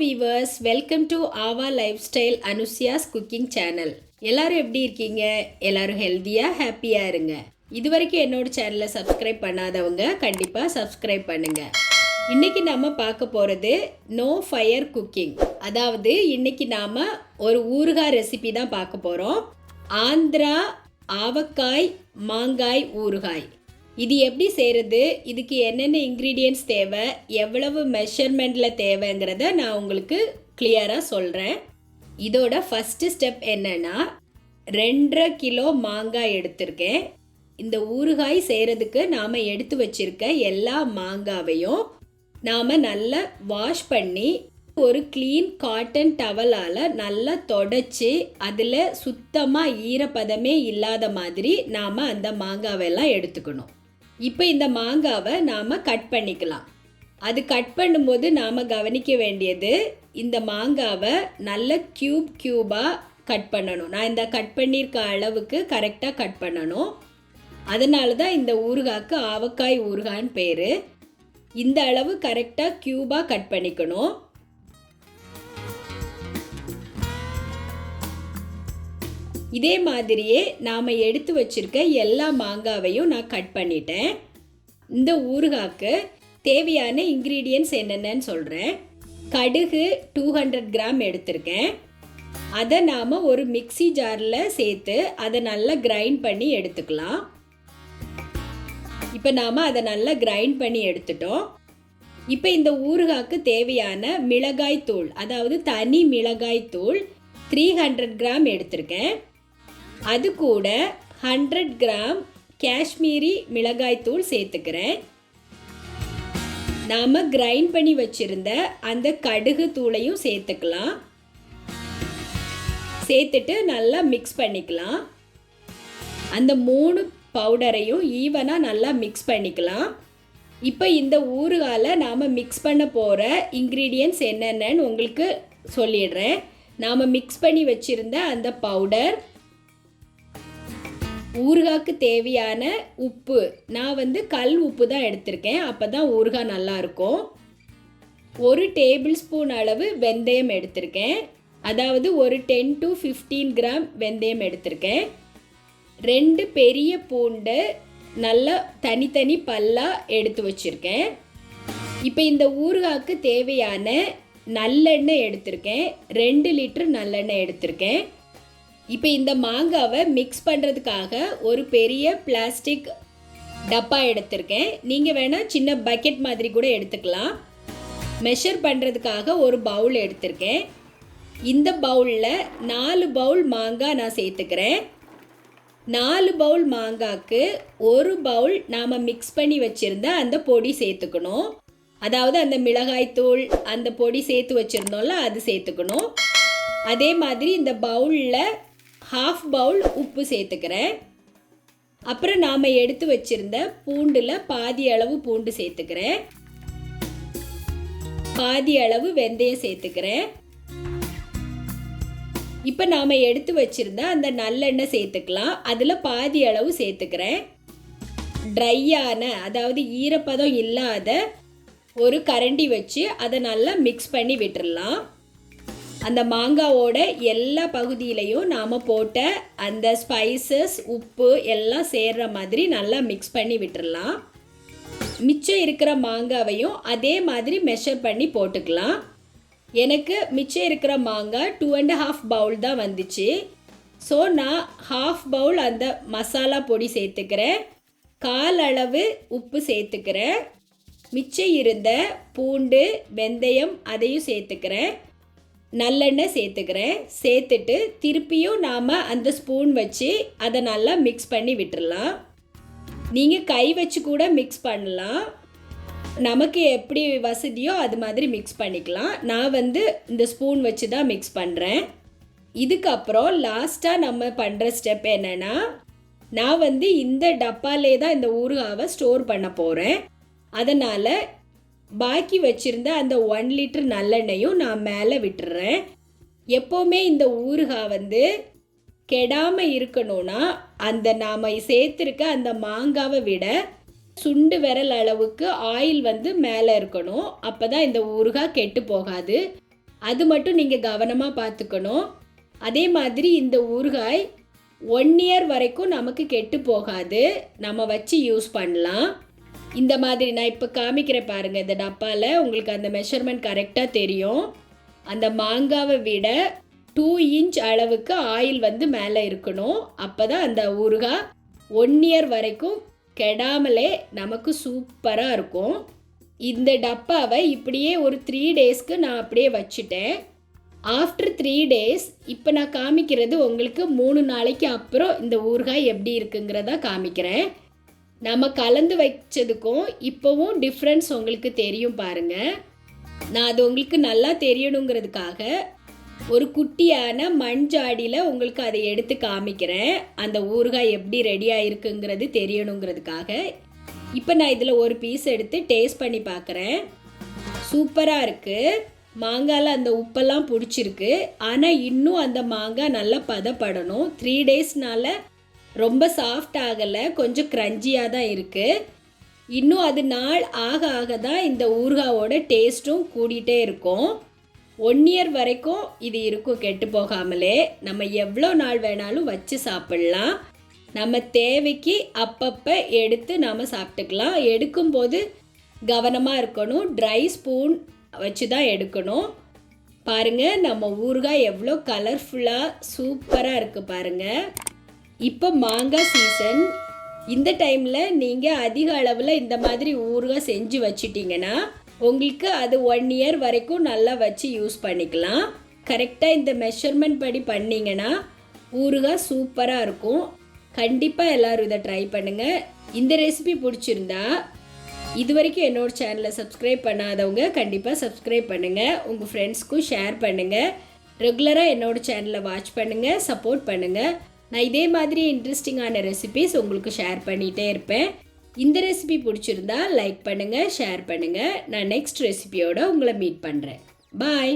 viewers, welcome to AAVA Lifestyle Anushya's cooking channel. எல்லாரும் எப்படி இருக்கீங்க? எல்லாரும் ஹெல்தியா ஹாப்பியா இருங்க. இதுவரைக்கும் என்னோட சேனலை சப்ஸ்கிரைப் பண்ணாதவங்க கண்டிப்பா சப்ஸ்கிரைப் பண்ணுங்க. இன்னைக்கு நாம பார்க்க போறது நோ ஃபயர் குக்கிங். அதாவது இன்னைக்கு நாம ஒரு ஊறுகாய் ரெசிபி தான் பார்க்க போறோம். ஆந்திரா ஆவக்காய் மாங்காய் ஊறுகாய். இது எப்படி செய்கிறது, இதுக்கு என்னென்ன இன்க்ரீடியன்ட்ஸ் தேவை, எவ்வளவு மெஷர்மெண்ட்டில் தேவைங்கிறத நான் உங்களுக்கு கிளியராக சொல்கிறேன். இதோட ஃபஸ்ட்டு ஸ்டெப் என்னென்னா 2.5 கிலோ மாங்காய் எடுத்திருக்கேன். இந்த ஊறுகாய் செய்கிறதுக்கு நாம் எடுத்து வச்சுருக்க எல்லா மாங்காவையும் நாம் நல்லா வாஷ் பண்ணி ஒரு க்ளீன் காட்டன் டவலால் நல்லா தொடச்சி அதில் சுத்தமாக ஈரப்பதமே இல்லாத மாதிரி நாம் அந்த மாங்காவெல்லாம் எடுத்துக்கணும். இப்போ இந்த மாங்காவை நாம் கட் பண்ணிக்கலாம். அது கட் பண்ணும்போது நாம் கவனிக்க வேண்டியது, இந்த மாங்காவை நல்ல க்யூபாக கட் பண்ணணும். நான் இந்த கட் பண்ணியிருக்க அளவுக்கு கரெக்டாக கட் பண்ணணும். அதனால தான் இந்த ஊறுகாய்க்கு ஆவக்காய் ஊறுகாய்ன்னு பேர். இந்த அளவு கரெக்டாக க்யூபாக கட் பண்ணிக்கணும். இதே மாதிரியே நாம் எடுத்து வச்சிருக்க எல்லா மாங்காவையும் நான் கட் பண்ணிட்டேன். இந்த ஊறுகாய்க்கு தேவையான இன்க்ரீடியன்ட்ஸ் என்னென்னு சொல்கிறேன். கடுகு 200 கிராம் எடுத்திருக்கேன். அதை நாம் ஒரு மிக்ஸி ஜாரில் சேர்த்து அதை நல்லா கிரைண்ட் பண்ணி எடுத்துக்கலாம். இப்போ நாம் அதை நல்லா கிரைண்ட் பண்ணி எடுத்துட்டோம். இப்போ இந்த ஊறுகாய்க்கு தேவையான மிளகாய் தூள், அதாவது தனி மிளகாய் தூள் 300 கிராம் எடுத்திருக்கேன். அது கூட 100 கிராம் காஷ்மீரி மிளகாய்த்தூள் சேர்த்துக்கிறேன். நாம் கிரைண்ட் பண்ணி வச்சுருந்த அந்த கடுகு தூளையும் சேர்த்துக்கலாம். சேர்த்துட்டு நல்லா மிக்ஸ் பண்ணிக்கலாம். அந்த 3 பவுடரையும் ஈவனாக நல்லா மிக்ஸ் பண்ணிக்கலாம். இப்போ இந்த ஊறுகாயில் நாம் மிக்ஸ் பண்ண போகிற இன்க்ரீடியன்ட்ஸ் என்னென்னு உங்களுக்கு சொல்லிடுறேன். நாம் மிக்ஸ் பண்ணி வச்சுருந்த அந்த பவுடர், ஊறுகாய்க்கு தேவையான உப்பு, நான் கல் உப்பு தான் எடுத்திருக்கேன், அப்போ தான் ஊறுகாய் நல்லாயிருக்கும். 1 டேபிள் ஸ்பூன் அளவு வெந்தயம் எடுத்திருக்கேன், அதாவது ஒரு 10 to 15 கிராம் வெந்தயம் எடுத்திருக்கேன். 2 பெரிய பூண்டு நல்லா தனித்தனி பல்லாக எடுத்து வச்சுருக்கேன். இப்போ இந்த ஊறுகாய்க்கு தேவையான நல்லெண்ணெய் எடுத்திருக்கேன், 2 லிட்டர் நல்லெண்ணெய் எடுத்திருக்கேன். இப்போ இந்த மாங்காவை மிக்ஸ் பண்ணுறதுக்காக ஒரு பெரிய பிளாஸ்டிக் டப்பா எடுத்திருக்கேன். நீங்கள் வேணால் சின்ன பக்கெட் மாதிரி கூட எடுத்துக்கலாம். மெஷர் பண்ணுறதுக்காக ஒரு பவுல் எடுத்திருக்கேன். இந்த பவுலில் 4 பவுல் மாங்காய் நான் சேர்த்துக்கிறேன். 4 பவுல் மாங்காய்க்கு 1 பவுல் நாம் மிக்ஸ் பண்ணி வச்சுருந்த அந்த பொடி சேர்த்துக்கணும். அதாவது அந்த மிளகாய்த்தூள் அந்த பொடி சேர்த்து வச்சுருந்தோம்ல, அது சேர்த்துக்கணும். அதே மாதிரி இந்த பவுலில் 1/2 பவுல் உப்பு சேர்த்துக்கிறேன். அப்புறம் நாம் எடுத்து வச்சிருந்த பூண்டில் பாதி அளவு பூண்டு சேர்த்துக்கிறேன். பாதி அளவு வெந்தயம் சேர்த்துக்கிறேன். இப்போ நாம் எடுத்து வச்சிருந்த அந்த நல்லெண்ணெய் சேர்த்துக்கலாம். அதில் பாதி அளவு சேர்த்துக்கிறேன். ட்ரையான, அதாவது ஈரப்பதம் இல்லாத ஒரு கரண்டி வச்சு அதை நல்லா மிக்ஸ் பண்ணி விட்டுடலாம். அந்த மாங்காவோட எல்லா பகுதியிலையும் நாம் போட்ட அந்த ஸ்பைசஸ் உப்பு எல்லாம் சேர்கிற மாதிரி நல்லா மிக்ஸ் பண்ணி விட்டுடலாம். மிச்சம் இருக்கிற மாங்காவையும் அதே மாதிரி மெஷர் பண்ணி போட்டுக்கலாம். எனக்கு மிச்சம் இருக்கிற மாங்காய் 2.5 பவுல் தான் வந்துச்சு. ஸோ நான் 1/2 பவுல் அந்த மசாலா பொடி சேர்த்துக்கிறேன், 1/4 அளவு உப்பு சேர்த்துக்கிறேன், மிச்சம் இருந்த பூண்டு வெந்தயம் அதையும் சேர்த்துக்கிறேன், நல்லெண்ணெய் சேர்த்துக்கிறேன். சேர்த்துட்டு திருப்பியும் நாம் அந்த ஸ்பூன் வச்சு அதை நல்லா மிக்ஸ் பண்ணி விட்டுடலாம். நீங்கள் கை வச்சு கூட மிக்ஸ் பண்ணலாம், நமக்கு எப்படி வசதியோ அது மாதிரி மிக்ஸ் பண்ணிக்கலாம். நான் இந்த ஸ்பூன் வச்சு தான் மிக்ஸ் பண்ணுறேன். இதுக்கப்புறம் லாஸ்ட்டாக நம்ம பண்ணுற ஸ்டெப் என்னென்னா, நான் இந்த டப்பாலே தான் இந்த ஊறுகாவை ஸ்டோர் பண்ண போகிறேன். அதனால் பாக்கி வச்சுருந்த அந்த 1 லிட்டர் நல்லெண்ணெயும் நான் மேலே விட்டுறேன். எப்போவுமே இந்த ஊறுகாய் கெடாமல் இருக்கணும்னா அந்த நாம் சேர்த்துருக்க அந்த மாங்காவை விட சுண்டு விரல் அளவுக்கு ஆயில் மேலே இருக்கணும். அப்போ தான் இந்த ஊறுகாய் கெட்டு போகாது. அது மட்டும் நீங்கள் கவனமாக பார்த்துக்கணும். அதே மாதிரி இந்த ஊறுகாய் 1 இயர் வரைக்கும் நமக்கு கெட்டு போகாது, நம்ம வச்சு யூஸ் பண்ணலாம். இந்த மாதிரி நான் இப்போ காமிக்கிறேன் பாருங்கள், இந்த டப்பாவில் உங்களுக்கு அந்த மெஷர்மெண்ட் கரெக்டாக தெரியும். அந்த மாங்காவை விட 2 இன்ச் அளவுக்கு ஆயில் வந்து மேலே இருக்கணும். அப்போ தான் அந்த ஊறுகாய் 1 இயர் வரைக்கும் கெடாமலே நமக்கு சூப்பராக இருக்கும். இந்த டப்பாவை இப்படியே ஒரு 3 டேஸ்க்கு நான் அப்படியே வச்சுட்டேன். ஆஃப்டர் 3 டேஸ் இப்போ நான் காமிக்கிறது உங்களுக்கு 3 நாளைக்கு அப்புறம் இந்த ஊறுகாய் எப்படி இருக்குங்கிறதா காமிக்கிறேன். நம்ம கலந்து வச்சதுக்கும் இப்போவும் டிஃப்ரென்ஸ் உங்களுக்கு தெரியும் பாருங்கள். நான் அது உங்களுக்கு நல்லா தெரியணுங்கிறதுக்காக ஒரு குட்டியான மண்ஜாடியில் உங்களுக்கு அதை எடுத்து காமிக்கிறேன். அந்த ஊறுகாய் எப்படி ரெடியாக இருக்குங்கிறது தெரியணுங்கிறதுக்காக. இப்போ நான் இதில் ஒரு பீஸ் எடுத்து டேஸ்ட் பண்ணி பார்க்குறேன். சூப்பராக இருக்குது. மாங்காயில் அந்த உப்பெல்லாம் பிடிச்சிருக்கு. ஆனால் இன்னும் அந்த மாங்காய் நல்லா பதப்படணும். 3 டேஸ்னால ரொம்ப சாஃப்ட் ஆகலை, கொஞ்சம் க்ரன்ச்சியாக தான் இருக்குது. இன்னும் அது நாள் ஆக ஆக தான் இந்த ஊறுகாயோட டேஸ்ட்டும் கூடிகிட்டே இருக்கும். 1 இயர் வரைக்கும் இது இருக்கும் கெட்டு போகாமலே. நம்ம எவ்வளோ நாள் வேணாலும் வச்சு சாப்பிட்லாம். நம்ம தேவைக்கு அப்பப்போ எடுத்து நாம் சாப்பிட்டுக்கலாம். எடுக்கும்போது கவனமாக இருக்கணும். ட்ரை ஸ்பூன் வச்சு தான் எடுக்கணும். பாருங்கள், நம்ம ஊறுகாய் எவ்வளோ கலர்ஃபுல்லாக சூப்பராக இருக்குது பாருங்கள். இப்போ மாங்காய் சீசன். இந்த டைமில் நீங்கள் அதிக அளவில் இந்த மாதிரி ஊறுகாய் செஞ்சு வச்சிட்டிங்கன்னா உங்களுக்கு அது 1 இயர் வரைக்கும் நல்லா வச்சு யூஸ் பண்ணிக்கலாம். கரெக்டாக இந்த மெஷர்மெண்ட் படி பண்ணிங்கன்னா ஊறுகாய் சூப்பராக இருக்கும். கண்டிப்பாக எல்லோரும் இதை ட்ரை பண்ணுங்கள். இந்த ரெசிபி பிடிச்சிருந்தா இது வரைக்கும் என்னோடய சேனலை சப்ஸ்கிரைப் பண்ணாதவங்க கண்டிப்பாக சப்ஸ்கிரைப் பண்ணுங்கள். உங்கள் ஃப்ரெண்ட்ஸ்க்கும் ஷேர் பண்ணுங்கள். ரெகுலராக என்னோடய சேனலை வாட்ச் பண்ணுங்கள், சப்போர்ட் பண்ணுங்கள். நான் இதே மாதிரி இன்ட்ரெஸ்டிங்கான ரெசிபிஸ் உங்களுக்கு ஷேர் பண்ணிகிட்டே இருப்பேன். இந்த ரெசிபி பிடிச்சிருந்தா லைக் பண்ணுங்கள், ஷேர் பண்ணுங்கள். நான் நெக்ஸ்ட் ரெசிபியோடு உங்களை மீட் பண்ணுறேன். பாய்.